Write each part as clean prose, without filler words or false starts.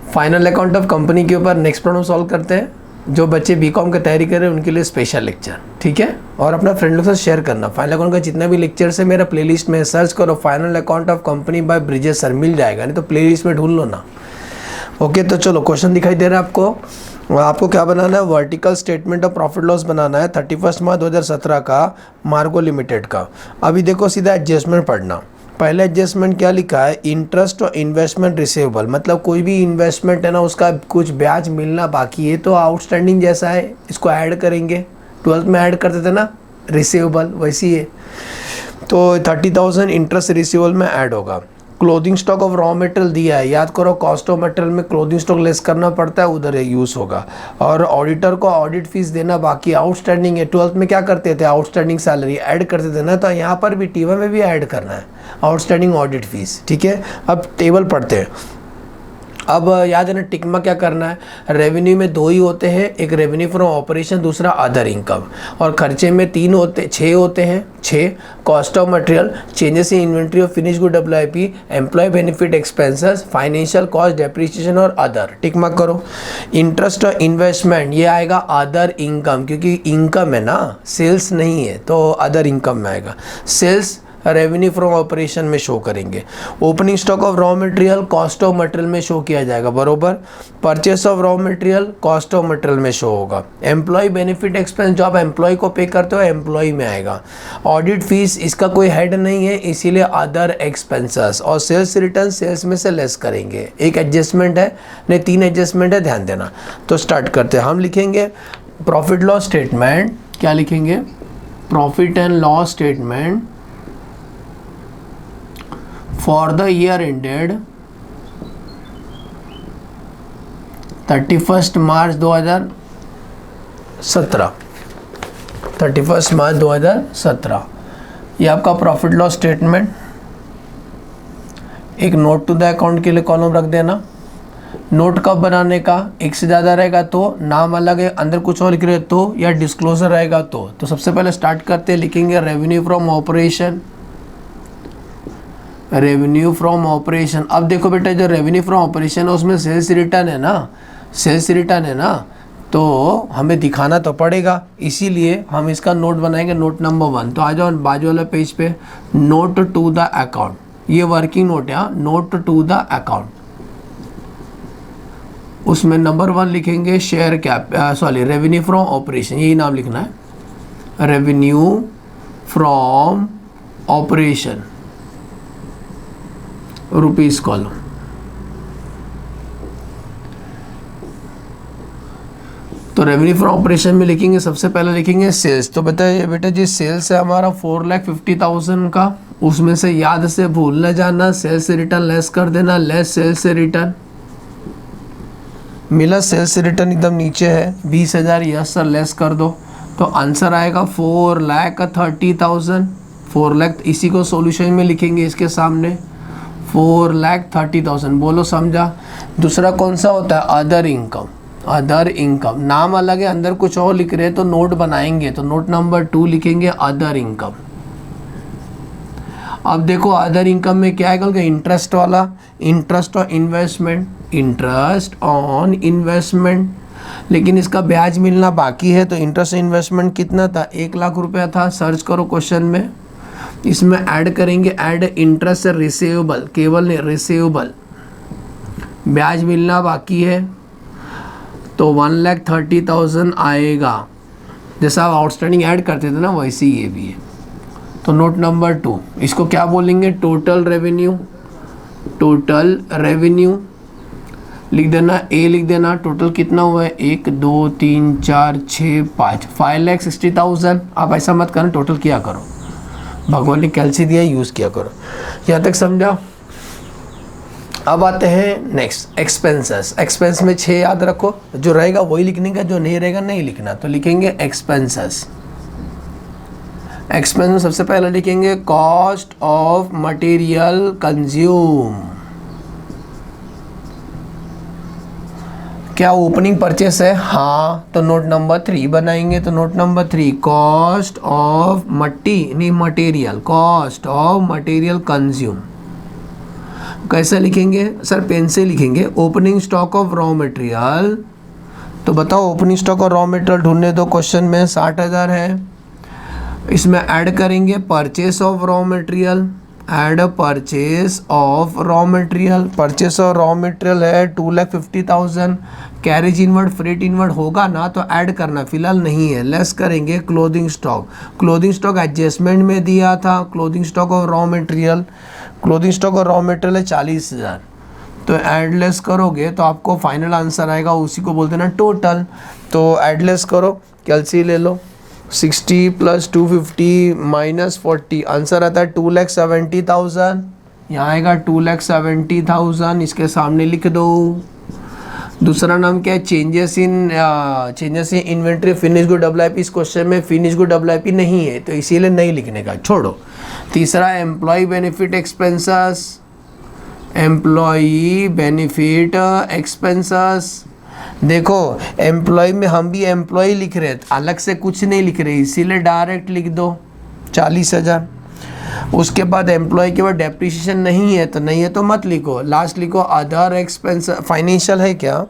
Final account of company के ऊपर next problem solve करते हैं। जो बच्चे बीकॉम की तैयारी कर रहे हैं उनके लिए स्पेशल लेक्चर, ठीक है। और अपना फ्रेंड लोग के साथ शेयर करना। फाइनल अकाउंट का जितना भी लेक्चर्स है मेरा प्लेलिस्ट में सर्च करो, final account of company by Brijesh sir, मिल जाएगा, नहीं तो प्लेलिस्ट में ढूंढ लो ना। ओके, तो चलो क्वेश्चन दिखाई दे रहा है आपको क्या बनाना है, vertical statement of profit loss बनाना है 31 मार्च 2017 का मार्गो लिमिटेड का। अभी देखो सीधा एडजस्टमेंट पढ़ना। पहले एडजस्टमेंट क्या लिखा है, इंटरेस्ट और इन्वेस्टमेंट रिसीवेबल, मतलब कोई भी इन्वेस्टमेंट है ना उसका कुछ ब्याज मिलना बाकी है तो आउटस्टैंडिंग जैसा है, इसको ऐड करेंगे। 12th में ऐड करते थे ना रिसीवेबल, वैसी है। तो 30,000 इंटरेस्ट रिसीवेबल में ऐड होगा। Clothing stock of raw material दिया है, याद करो कॉस्ट ऑफ मटेरियल में क्लोथिंग स्टॉक लेस करना पड़ता है, उधर यूज़ होगा। और ऑडिटर को ऑडिट फीस देना बाकी आउटस्टैंडिंग है। 12th में क्या करते थे, आउटस्टैंडिंग सैलरी ऐड करते थे ना, तो यहाँ पर भी टीवा में भी ऐड करना है आउटस्टैंडिंग ऑडिट फीस, ठीक है। अब टेबल पढ़ते हैं। अब याद है ना टिक में क्या करना है, रेवेन्यू में 2 ही होते हैं, एक रेवेन्यू फ्रॉम ऑपरेशन, दूसरा अदर इनकम। और खर्चे में 6 होते हैं, 6 cost of material, changes in inventory of finish good WIP, employ benefit expenses, financial cost, depreciation और अदर, टिक मार्क करो। इंटरेस्ट और इन्वेस्टमेंट ये आएगा अदर इनकम, क्योंकि इनकम है ना, सेल्स नहीं है तो अदर इनकम में आएगा। सेल्स रेवेन्यू फ्रॉम ऑपरेशन में शो करेंगे। Opening stock of raw material cost of material में शो किया जाएगा, बरोबर। Purchase of raw material cost of material में शो होगा। एम्प्लॉय बेनिफिट एक्सपेंस जो आप एम्प्लॉय को पे करते हो एम्प्लॉय में आएगा। ऑडिट फीस इसका कोई हेड नहीं है इसीलिए अदर एक्सपेंसेस। और सेल्स रिटर्न सेल्स में से लेस करेंगे। एक एडजस्टमेंट है, नहीं 3 एडजस्टमेंट है, ध्यान देना। तो स्टार्ट करते हैं। हम लिखेंगे प्रॉफिट लॉस स्टेटमेंट, क्या लिखेंगे, profit and loss statement for the year ended 31 मार्च 2017, 31 मार्च 2017। ये आपका प्रॉफिट लॉस स्टेटमेंट। एक नोट टू द अकाउंट के लिए कॉलम रख देना। नोट कब बनाने का, एक से ज़्यादा रहेगा तो, नाम अलग है अंदर कुछ और लिख रहे तो, या डिस्क्लोजर रहेगा तो सबसे पहले स्टार्ट करते हैं, लिखेंगे revenue from operation, revenue from operation. अब देखो बेटा जो रेवेन्यू फ्रॉम ऑपरेशन है उसमें सेल्स रिटर्न है ना, सेल्स रिटर्न है ना, तो हमें दिखाना तो पड़ेगा, इसीलिए हम इसका नोट बनाएंगे, नोट नंबर 1। तो आ जाओ बाजू वाले पेज पे, नोट टू द अकाउंट, ये वर्किंग नोट है, नोट टू द अकाउंट। उसमें नंबर 1 लिखेंगे share cap, revenue from operation, यही नाम लिखना है, revenue from operation rupees column. तो रेवेन्यू फ्रॉम ऑपरेशन में लिखेंगे, सबसे पहले लिखेंगे सेल्स। तो बताइए बेटा जी सेल्स है हमारा 4,50,000 का, उसमें से याद से भूल न जाना सेल्स से रिटर्न लेस कर देना, लेस सेल्स से रिटर्न मिला, सेल्स से रिटर्न एकदम नीचे है 20,000, यस सर लेस कर दो। तो आंसर आएगा 4,30,000, 4 लाख, इसी को सॉल्यूशन में लिखेंगे इसके सामने 4,30,000, बोलो समझा। दूसरा कौन सा होता है, अदर इनकम, अदर इनकम, नाम अलग है अंदर कुछ और लिख रहे हैं तो नोट बनाएंगे, तो नोट नंबर 2 लिखेंगे अदर इनकम। अब देखो अदर इनकम में क्या है, क्योंकि इंटरेस्ट वाला, इंटरेस्ट और इन्वेस्टमेंट, इंटरेस्ट ऑन इन्वेस्टमेंट, लेकिन इसका ब्याज मिलना बाकी है। तो इंटरेस्ट इन्वेस्टमेंट कितना था, 1 लाख रुपया था, सर्च करो क्वेश्चन में। इसमें ऐड करेंगे, ऐड इंटरेस्ट रिसीवेबल, केवल रिसीवेबल, ब्याज मिलना बाकी है तो 1,30,000 आएगा। जैसा आप आउटस्टैंडिंग ऐड करते थे ना वैसे ही ये भी है। तो नोट नंबर 2, इसको क्या बोलेंगे, टोटल रेवेन्यू, टोटल रेवेन्यू लिख देना, ए लिख देना। टोटल कितना हुआ है, 1 2 3 4 6 5, 5,60,000। आप ऐसा मत करना, टोटल किया करो, भगवान ने कैल्सी दिया यूज़ किया करो। यहाँ तक समझा। अब आते हैं नेक्स्ट एक्सपेंसेस। एक्सपेंस में 6 याद रखो, जो रहेगा वही लिखने का, जो नहीं रहेगा नहीं लिखना। तो लिखेंगे एक्सपेंसेस। एक्सपेंस में सबसे पहले लिखेंगे कॉस्ट ऑफ मटेरियल कंज्यूम। क्या ओपनिंग परचेस है, हाँ, तो नोट नंबर 3 बनाएंगे। तो note number 3 cost of material, cost of material consume. कैसे लिखेंगे सर? पेन से लिखेंगे। Opening stock of raw material, तो बताओ ओपनिंग स्टॉक और रॉ मटेरियल ढूंढने दो क्वेश्चन में। 60,000 है, इसमें ऐड करेंगे purchase of raw material, add purchase of raw material, purchase of raw material है 2,50,000। कैरेज इनवर्ड फ्रेट इनवर्ड होगा ना तो ऐड करना, फिलहाल नहीं है। लेस करेंगे clothing stock, clothing stock adjustment में दिया था। Clothing stock of raw material, clothing stock और रॉ मटेरियल है 40,000, तो ऐड लेस करोगे तो आपको फाइनल आंसर आएगा, उसी को बोलते हैं ना टोटल। तो ऐड लेस करो, कैलसी ले लो, 60 + 250 - 40, आंसर आता है 2,70,000। यहाँ आएगा 2,70,000, इसके सामने लिख दो। दूसरा नाम क्या है? Changes in inventory finish good WIP। इस क्वेश्चन में फिनिश गुड WIP नहीं है तो इसीलिए नहीं लिखने का, छोड़ो। तीसरा employ benefit expenses, employee benefit expenses. देखो एम्प्लॉय में हम भी एम्प्लॉय लिख रहे हैं, अलग से कुछ नहीं लिख रहे, इसीलिए डायरेक्ट लिख दो 40,000। उसके बाद एम्प्लॉय के बाद डेप्रिसिएशन नहीं है तो नहीं है तो मत लिखो, लास्ट लिखो अदर एक्सपेंस। फाइनेंशियल है क्या?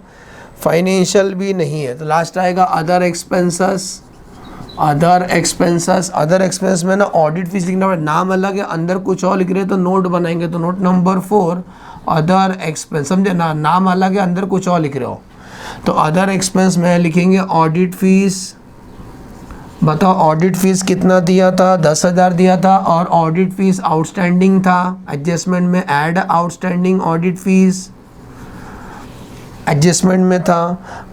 फाइनेंशियल भी नहीं है तो लास्ट आएगा other expenses. Other expenses, other expense में ना ऑडिट फीस लिखना पड़ेगा, नाम अलग है अंदर कुछ और लिख रहे हैं तो नोट बनाएंगे, तो नोट नंबर 4 अदर एक्सपेंस, समझे ना? नाम अलग है अंदर कुछ और लिख रहे हो तो अदर एक्सपेंस में लिखेंगे ऑडिट फीस। बताओ ऑडिट फीस कितना दिया था? 10,000 दिया था और ऑडिट फीस आउटस्टैंडिंग था। एडजस्टमेंट में add outstanding audit fees, adjustment में था।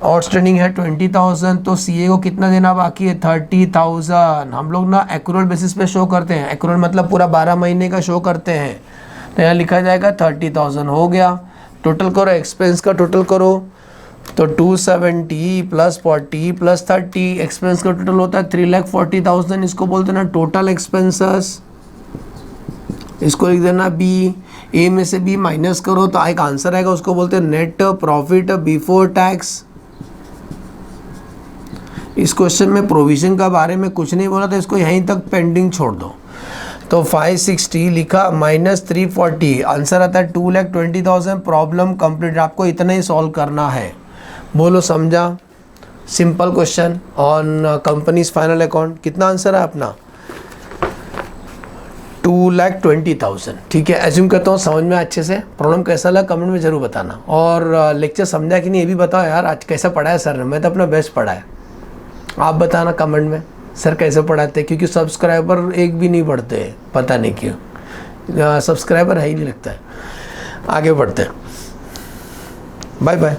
आउटस्टैंडिंग है 20,000, तो CA को कितना देना बाकी है? 30,000। हम लोग ना एक्रूअल बेसिस पे शो करते हैं, एक्रूअल मतलब पूरा 12 महीने का शो करते हैं, तो यहाँ लिखा जाएगा 30,000 हो गया। टोटल करो, एक्सपेंस का टोटल करो, तो 270 + 40 + 30, एक्सपेंस का टोटल होता है 3,40,000। इसको बोलते हैं ना टोटल एक्सपेंसेस। इसको लिख देना B। A में से B माइनस करो तो एक आंसर आएगा, उसको बोलते हैं नेट प्रॉफिट बिफोर टैक्स। इस क्वेश्चन में प्रोविजन का बारे में कुछ नहीं बोला था, इसको यहीं तक पेंडिंग छोड़ दो। तो 560 लिखा -340, आंसर आता है 2,20,000। प्रॉब्लम कंप्लीट, आपको इतना ही सॉल्व करना है। बोलो समझा? Simple question on companies final account. कितना आंसर है अपना? 2,20,000। ठीक है, एज्यूम करता हूँ समझ में अच्छे से। प्रॉब्लम कैसा लगा कमेंट में ज़रूर बताना, और लेक्चर समझा कि नहीं ये भी बताओ यार। आज कैसा पढ़ाया सर ने? मैं तो अपना बेस्ट पढ़ाया, आप बताना कमेंट में सर कैसे पढ़ाते, क्योंकि सब्सक्राइबर एक भी नहीं पढ़ते, पता नहीं क्यों। सब्सक्राइबर है ही नहीं लगता है। आगे बढ़ते हैं, बाय बाय।